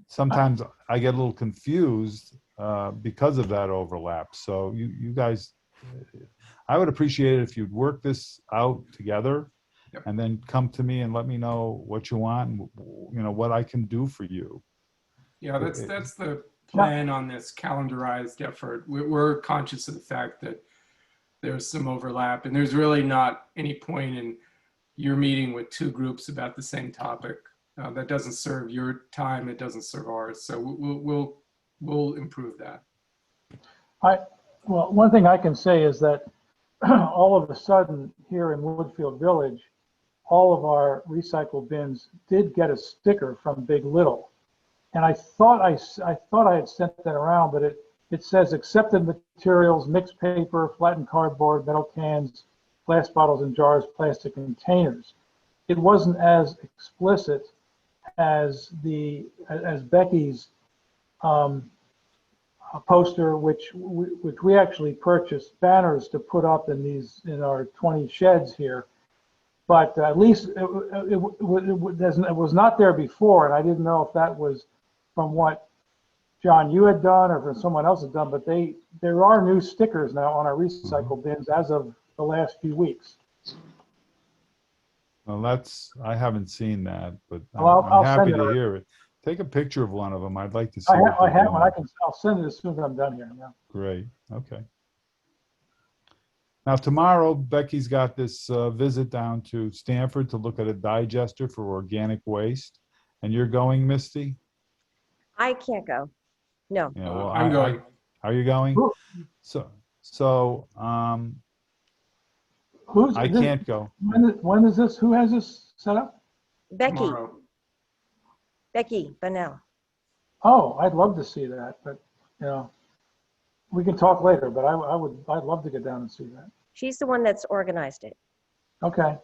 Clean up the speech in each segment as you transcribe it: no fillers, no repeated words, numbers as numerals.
sometimes I get a little confused because of that overlap. So you guys, I would appreciate it if you'd work this out together. Yep. And then come to me and let me know what you want and what I can do for you. Yeah, that's the plan on this calendarized effort. We're conscious of the fact that there's some overlap, and there's really not any point in your meeting with two groups about the same topic. That doesn't serve your time. It doesn't serve ours. So we'll improve that. Well, one thing I can say is that all of a sudden here in Woodfield Village, all of our recycle bins did get a sticker from Big Little. And I thought I had sent that around, but it says accepted materials, mixed paper, flattened cardboard, metal cans, glass bottles and jars, plastic containers. It wasn't as explicit as Becky's poster, which we actually purchased banners to put up in our 20 sheds here. But at least it was not there before, and I didn't know if that was from what John, you had done or from someone else had done, but there are new stickers now on our recycle bins as of the last few weeks. Well, I haven't seen that, but Well, I'm I'll happy send to it. hear it. Take a picture of one of them. I'd like to see. I have one. I'll send it as soon as I'm done here. Yeah. Great. Okay. Now tomorrow, Becky's got this visit down to Stanford to look at a digester for organic waste, and you're going, Misty? I can't go. No. Yeah. Well, I'm going. Are you going? Who- So Who's I can't go. When is this? Who has this set up? Becky. Tomorrow. Becky Bunnell. Oh, I'd love to see that, but we can talk later. But I'd love to get down and see that. She's the one that's organized it. Okay.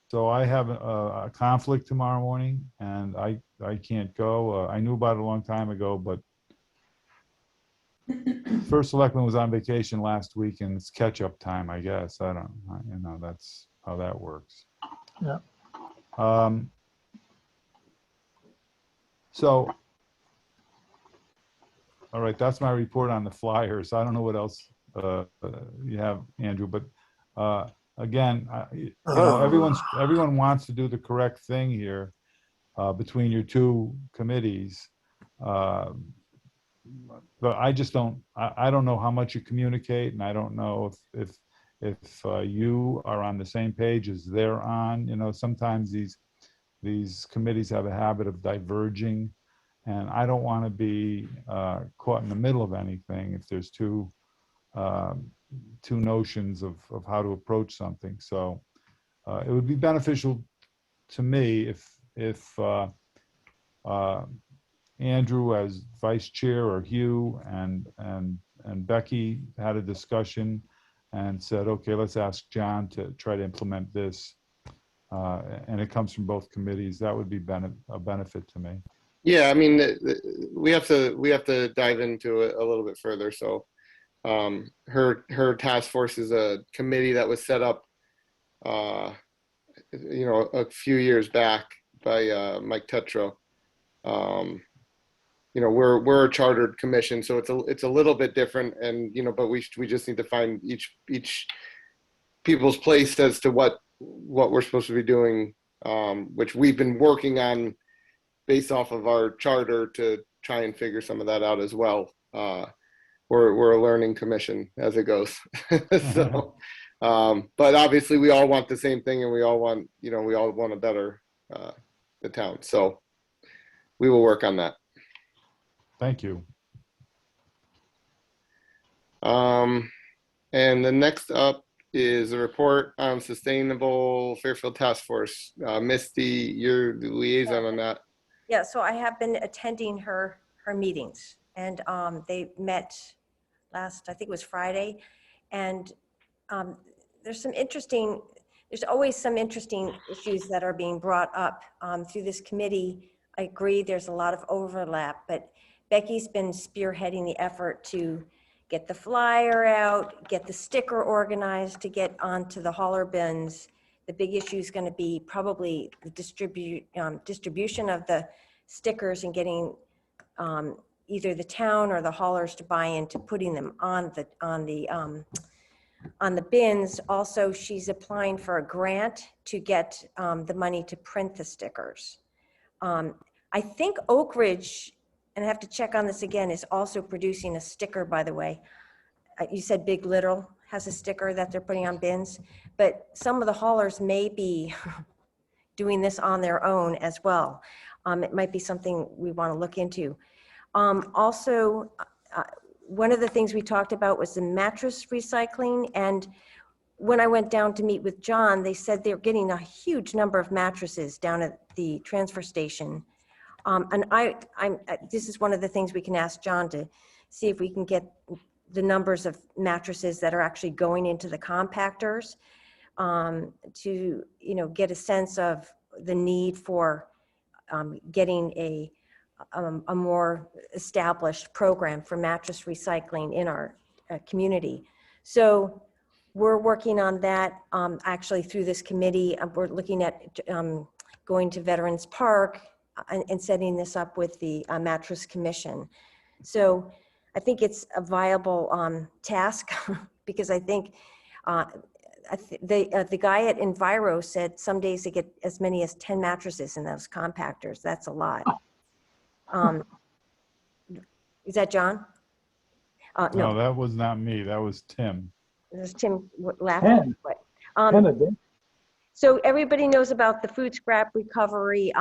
So I have a conflict tomorrow morning, and I can't go. I knew about it a long time ago, but First Selectman was on vacation last week, and it's catch-up time, I guess. I don't, that's how that works. Yeah. So, all right, that's my report on the flyers. I don't know what else you have, Andrew, but again, everyone wants to do the correct thing here between your two committees. But I just don't. I don't know how much you communicate, and I don't know if you are on the same page as they're on. Sometimes these committees have a habit of diverging, and I don't want to be caught in the middle of anything if there's two notions of how to approach something. So it would be beneficial to me if Andrew as vice chair, or Hugh and Becky had a discussion and said, okay, let's ask John to try to implement this. And it comes from both committees. That would be a benefit to me. Yeah, I mean, we have to dive into it a little bit further. So her task force is a committee that was set up, a few years back by Mike Tetro. We're a chartered commission, so it's a little bit different, and but we just need to find each people's place as to what we're supposed to be doing, which we've been working on based off of our charter to try and figure some of that out as well. We're a learning commission as it goes. So, but obviously we all want the same thing, and we all want to better the town. So we will work on that. Thank you. And the next up is a report on Sustainable Fairfield Task Force. Misty, you're the liaison on that. Yeah, so I have been attending her meetings, and they met last, I think it was Friday, and there's always some interesting issues that are being brought up through this committee. I agree there's a lot of overlap, but Becky's been spearheading the effort to get the flyer out, get the sticker organized to get onto the hauler bins. The big issue is going to be probably the distribution of the stickers and getting either the town or the haulers to buy into putting them on the bins. Also, she's applying for a grant to get the money to print the stickers. I think Oak Ridge, and I have to check on this again, is also producing a sticker, by the way. You said Big Little has a sticker that they're putting on bins, but some of the haulers may be doing this on their own as well. It might be something we want to look into. Also, one of the things we talked about was the mattress recycling. And when I went down to meet with John, they said they're getting a huge number of mattresses down at the transfer station. And this is one of the things we can ask John to see if we can get the numbers of mattresses that are actually going into the compactors, to, get a sense of the need for getting a more established program for mattress recycling in our community. So we're working on that actually through this committee. We're looking at going to Veterans Park and setting this up with the Mattress Commission. So I think it's a viable task because I think the guy at Enviro said some days they get as many as 10 mattresses in those compactors. That's a lot. Is that John? No, that was not me. That was Tim. There's Tim laughing. 10 a day. So everybody knows about the food scrap recovery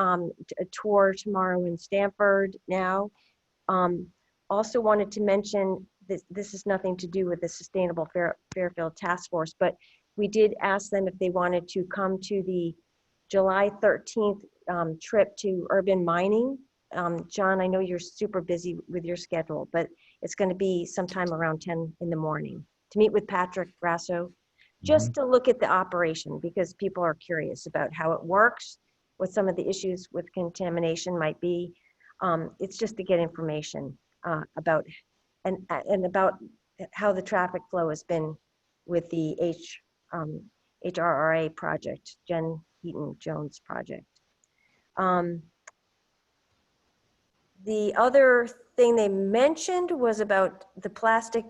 tour tomorrow in Stamford now. Also wanted to mention this is nothing to do with the Sustainable Fairfield Task Force, but we did ask them if they wanted to come to the July 13th trip to urban mining. John, I know you're super busy with your schedule, but it's going to be sometime around 10 in the morning to meet with Patrick Grasso, just to look at the operation because people are curious about how it works, what some of the issues with contamination might be. It's just to get information about and about how the traffic flow has been with the HRRA project, Jen Heaton Jones project. The other thing they mentioned was about the plastic.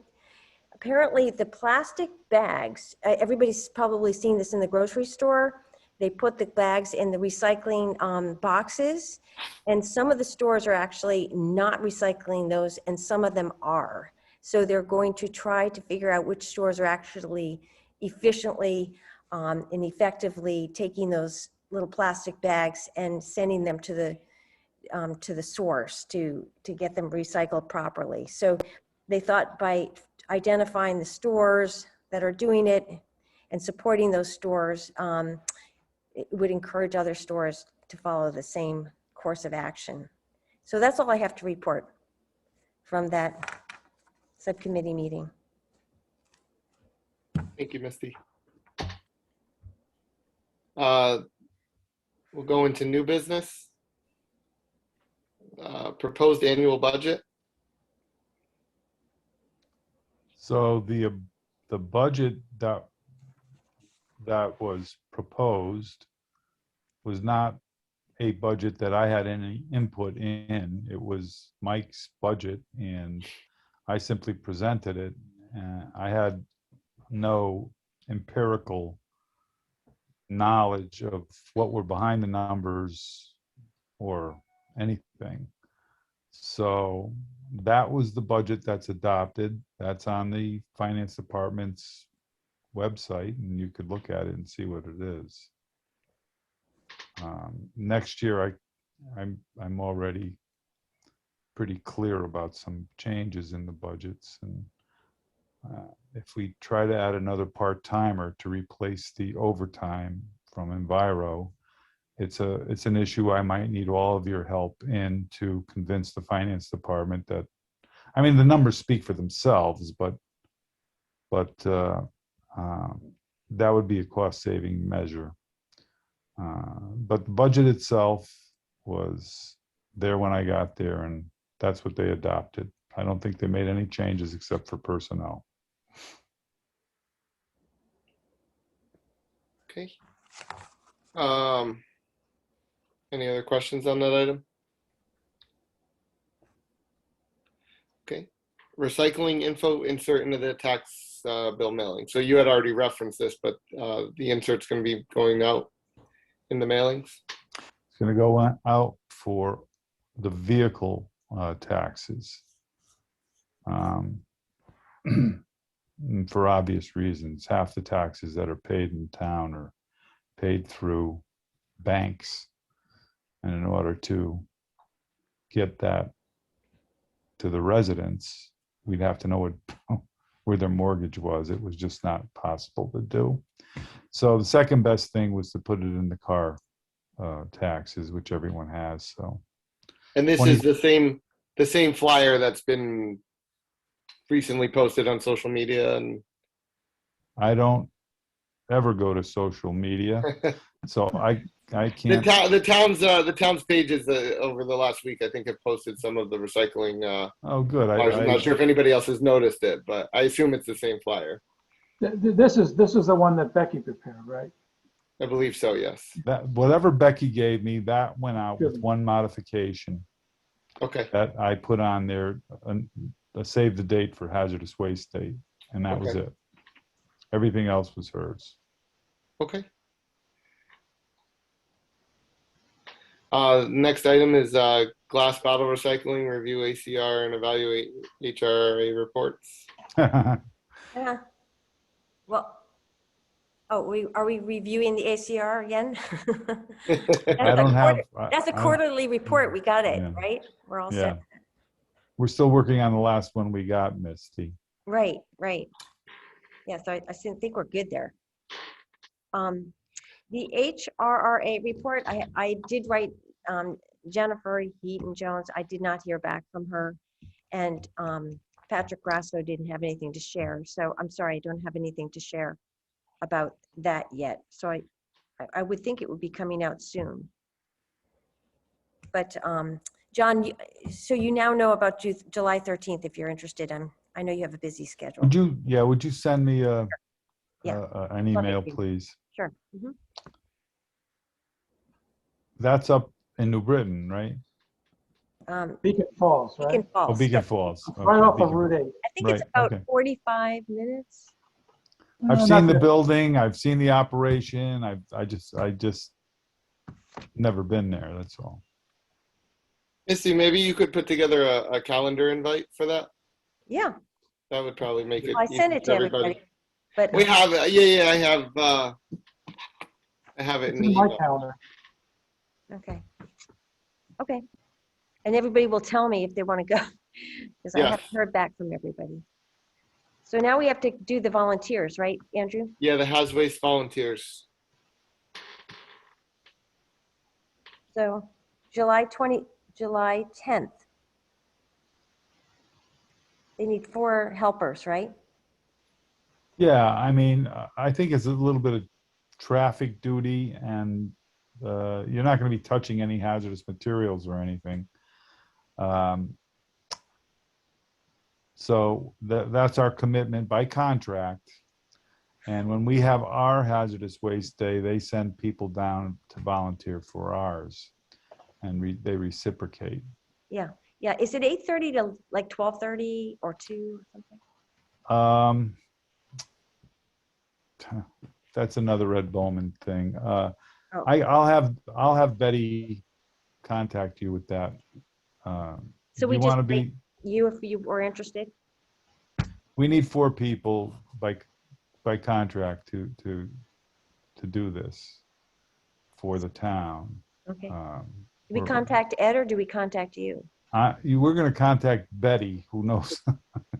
Apparently the plastic bags, everybody's probably seen this in the grocery store. They put the bags in the recycling boxes, and some of the stores are actually not recycling those, and some of them are. So they're going to try to figure out which stores are actually efficiently and effectively taking those little plastic bags and sending them to the source to get them recycled properly. So they thought by identifying the stores that are doing it and supporting those stores, it would encourage other stores to follow the same course of action. So that's all I have to report from that subcommittee meeting. Thank you, Misty. We'll go into new business. Proposed annual budget. So the budget that was proposed was not a budget that I had any input in. It was Mike's budget, and I simply presented it. I had no empirical knowledge of what were behind the numbers or anything. So that was the budget that's adopted. That's on the finance department's website, and you could look at it and see what it is. Next year, I'm already pretty clear about some changes in the budgets, and if we try to add another part-timer to replace the overtime from Enviro, it's an issue I might need all of your help in to convince the finance department that, I mean, the numbers speak for themselves, but that would be a cost-saving measure. But the budget itself was there when I got there, and that's what they adopted. I don't think they made any changes except for personnel. Okay. Any other questions on that item? recycling info insert into the tax bill mailing. So you had already referenced this, but the insert's going to be going out in the mailings. It's going to go out for the vehicle taxes. For obvious reasons, half the taxes that are paid in town are paid through banks. And in order to get that to the residents, we'd have to know where their mortgage was. It was just not possible to do. So the second best thing was to put it in the car taxes, which everyone has. So, and this is the same flyer that's been recently posted on social media. And I don't ever go to social media, so I can't. The town's pages over the last week, I think, have posted some of the recycling. Oh, good. I'm not sure if anybody else has noticed it, but I assume it's the same flyer. This is the one that Becky prepared, right? I believe so, yes. That whatever Becky gave me, that went out with one modification. Okay. That I put on there, a save the date for hazardous waste date, and that was it. Everything else was hers. Okay. Next item is glass bottle recycling, review ACR and evaluate HRA reports. Yeah. Well, are we reviewing the ACR again? I don't have. That's a quarterly report. We got it, Yeah. right? We're all Yeah. set. We're still working on the last one we got, Misty. Right. Yeah, so I think we're good there. The HRRA report, I did write Jennifer Heaton-Jones. I did not hear back from her. And Patrick Grasso didn't have anything to share. So I'm sorry, I don't have anything to share about that yet. So I would think it would be coming out soon. But John, so you now know about July 13th if you're interested. I know you have a busy schedule. Would you send me an email, you. please? Sure. Mm-hmm. That's up in New Britain, right? Beacon Falls, right? Beacon Falls. Oh, Beacon Falls. Right off of Beacon Route 8. I think it's about 45 minutes. I've Not seen the bad. building. I've seen the operation. I just never been there. That's all. Missy, maybe you could put together a calendar invite for that. Yeah. That would probably make it. I sent it to everybody. But We have. Yeah. I have it It's in the in my email. calendar. Okay. And everybody will tell me if they want to go, because I Yeah. haven't heard back from everybody. So now we have to do the volunteers, right, Andrew? Yeah, the Houseways Volunteers. So July 10th. They need 4 helpers, right? Yeah, I mean, I think it's a little bit of traffic duty, and you're not going to be touching any hazardous materials or anything. So that's our commitment by contract. And when we have our hazardous waste day, they send people down to volunteer for ours, and they reciprocate. Yeah. Is it 8:30 to like 12:30 or 2 or something? That's another Red Bowman thing. I'll have Betty contact you with that. So we you just want to be. You, if you were interested. We need 4 people by contract to do this for the town. Okay. Do we contact Ed or do we contact you? We're going to contact Betty, who knows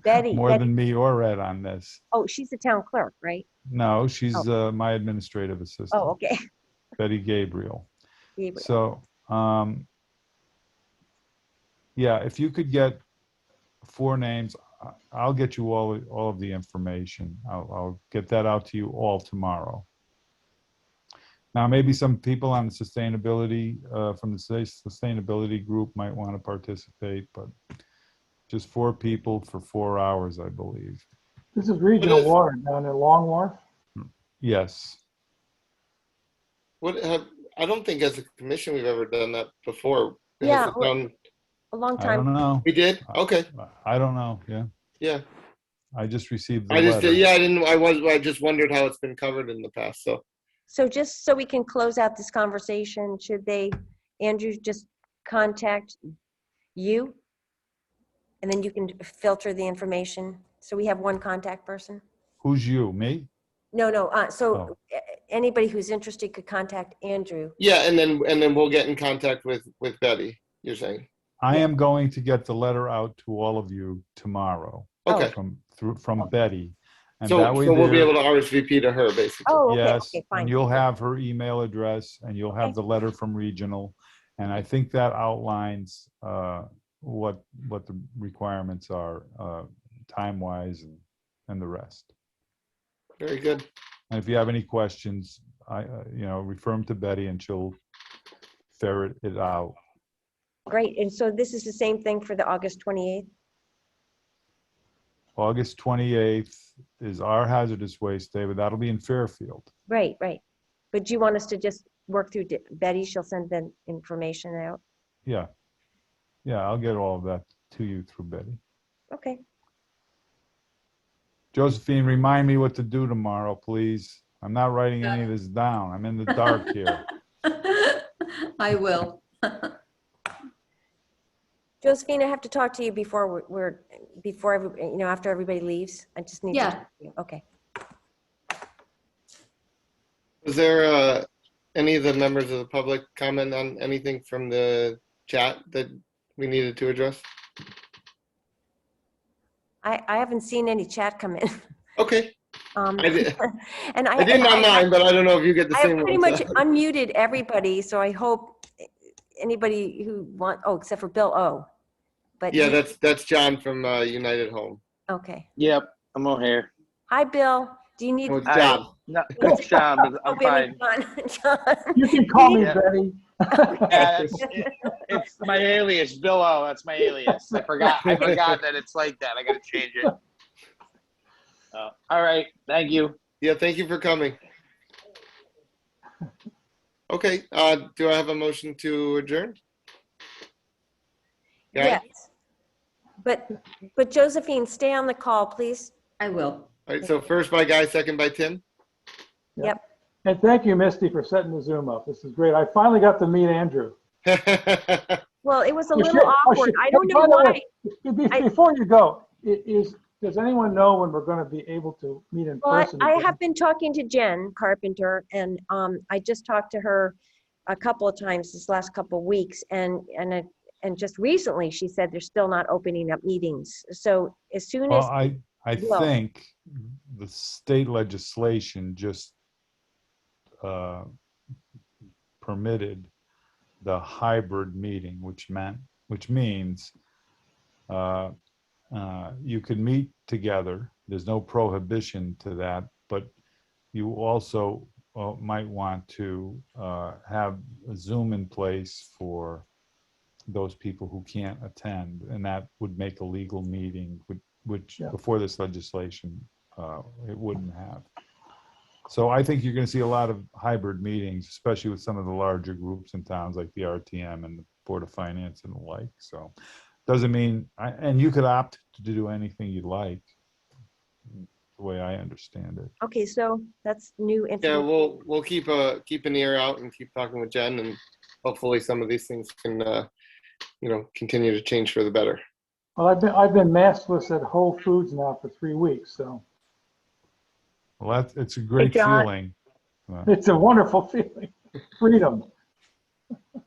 Betty. more than me or Ed on this. Oh, she's the town clerk, right? No, she's my administrative assistant. Oh, okay. Betty Gabriel. Gabriel. So, yeah, if you could get 4 names, I'll get you all of the information. I'll get that out to you all tomorrow. Now, maybe some people on the sustainability, from the sustainability group might want to participate, but just 4 people for 4 hours, I believe. This is regional water down in Long Wharf. Yes. I don't think as a commission we've ever done that before. Yeah, a long time. I don't know. We did? Okay. I don't know. Yeah. Yeah. I just received the I just, letter. yeah, I just wondered how it's been covered in the past, so. So just so we can close out this conversation, Andrew, just contact you? And then you can filter the information. So we have one contact person? Who's you, me? No, so Oh. Anybody who's interested could contact Andrew. Yeah, and then we'll get in contact with Betty, you're saying. I Yeah. am going to get the letter out to all of you tomorrow. Okay. From Betty. And So that way we'll be there, able to RSVP to her, basically. Oh, okay, yes, okay, fine. and you'll have her email address and you'll have Okay. the letter from regional. And I think that outlines what the requirements are time-wise and the rest. Very good. And if you have any questions, refer them to Betty and she'll ferret it out. Great, and so this is the same thing for the August 28th? August 28th is our hazardous waste day, but that'll be in Fairfield. Right. But do you want us to just work through Betty? She'll send the information out? Yeah, I'll get all of that to you through Betty. Okay. Josephine, remind me what to do tomorrow, please. I'm not writing any of this down. I'm in the dark here. I will. Josephine, I have to talk to you before after everybody leaves. I just need to Yeah. talk to you. Okay. Was there any of the members of the public comment on anything from the chat that we needed to address? I haven't seen any chat come in. Okay. And I did not mind, but I don't know if you get the I same have pretty ones. much unmuted everybody, so I hope anybody who except for Bill O. But Yeah, that's John from United Home. okay. Yep, I'm all here. Hi, Bill. Do you need? Oh, it's John. No, it's John, but I'm fine. John. You can call me Yeah. Betty. Yeah, it's my alias, Bill O. That's my alias. I forgot that it's like that. I got to change it. All right. Thank you. Yeah, thank you for coming. Okay, do I have a motion to adjourn? Yeah. Yes. But Josephine, stay on the call, please. I will. All right, so first by Guy, second by Tim. Yep. And thank you, Misty, for setting the Zoom up. This is great. I finally got to meet Andrew. Well, it was a Oh, little shit. Oh, awkward. shit. I don't By know the why. way, Before you go, does anyone know when we're going to be able to meet in Well, person? I again? have been talking to Jen Carpenter, and I just talked to her a couple of times this last couple of weeks, and just recently she said they're still not opening up meetings. So as soon as Well, I Well- think the state legislation just permitted the hybrid meeting, which means you can meet together. There's no prohibition to that, but you also might want to have a Zoom in place for those people who can't attend, and that would make a legal meeting, which Yeah. before this legislation, it wouldn't have. So I think you're going to see a lot of hybrid meetings, especially with some of the larger groups in towns like the RTM and the Board of Finance and the like. So doesn't mean, and you could opt to do anything you'd like, the way I understand it. okay, so that's new Yeah, information. we'll keep an ear out and keep talking with Jen, and hopefully some of these things can continue to change for the better. Well, I've been maskless at Whole Foods now for 3 weeks, so Well, it's a great John. feeling. it's a wonderful feeling. Freedom.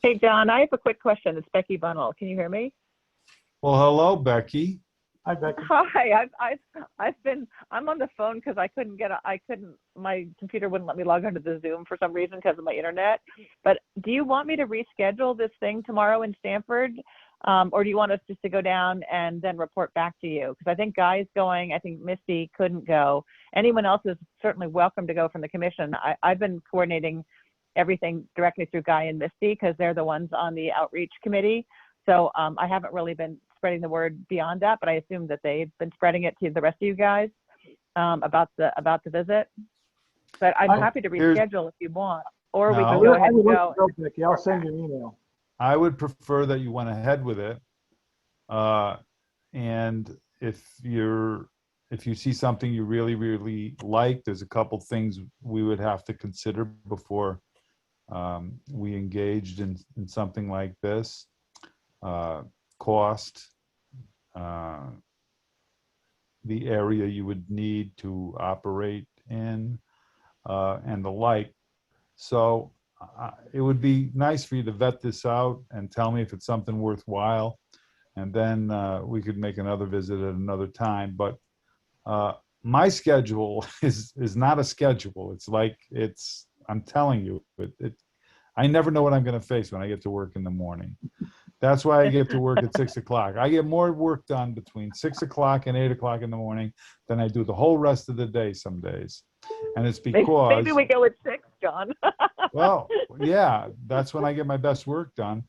Hey, John, I have a quick question. It's Becky Bunnell. Can you hear me? Well, hello, Becky. I bet. Hi, I'm on the phone because my computer wouldn't let me log onto the Zoom for some reason because of my internet. But do you want me to reschedule this thing tomorrow in Stamford? Or do you want us just to go down and then report back to you? Because I think Guy's going, I think Misty couldn't go. Anyone else is certainly welcome to go from the commission. I've been coordinating everything directly through Guy and Misty because they're the ones on the outreach committee. So I haven't really been spreading the word beyond that, but I assume that they've been spreading it to the rest of you guys about the visit. But I'm happy to reschedule if you want, or we can go ahead and go. Becky. I'll send you an email. I would prefer that you went ahead with it. And if you see something you really, really like, there's a couple things we would have to consider before we engaged in something like this. Cost, the area you would need to operate in, and the like. So it would be nice for you to vet this out and tell me if it's something worthwhile. And then we could make another visit at another time. But my schedule is not a schedule. It's like, I'm telling you, I never know what I'm going to face when I get to work in the morning. That's why I get to work at 6 o'clock. I get more work done between 6 o'clock and 8 o'clock in the morning than I do the whole rest of the day some days. And it's because Maybe we go at 6, John. well, yeah, that's when I get my best work done.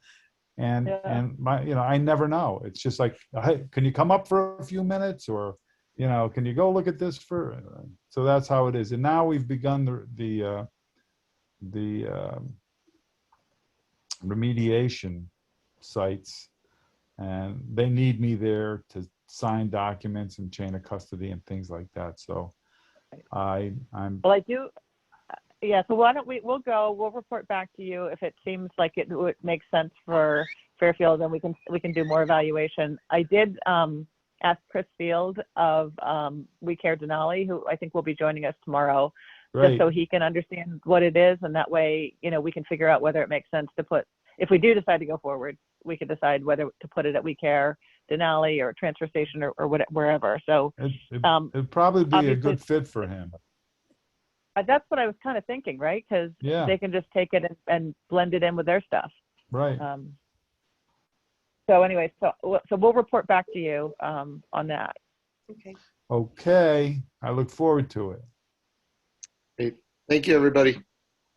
And Yeah. and I never know. It's just like, hey, can you come up for a few minutes, or can you go look at this for? So that's how it is. And now we've begun the remediation sites, and they need me there to sign documents and chain of custody and things like that. So I'm Well, I do. Yeah. So why don't we'll go. We'll report back to you if it seems like it would make sense for Fairfield, and we can do more evaluation. I did ask Chris Field of We Care Denali, who I think will be joining us tomorrow, just so he can understand what it is, and that way, we can figure out whether it makes sense to put. If we do decide to go forward, we could decide whether to put it at We Care Denali or transfer station or wherever. So it'd probably be a good fit for him. That's what I was kind of thinking, right? Because they can just take it and blend it in with their stuff. Right. So anyway, so we'll report back to you on that. Okay. Okay. I look forward to it. Great. Thank you, everybody.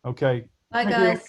Okay. Bye, Thank you. guys.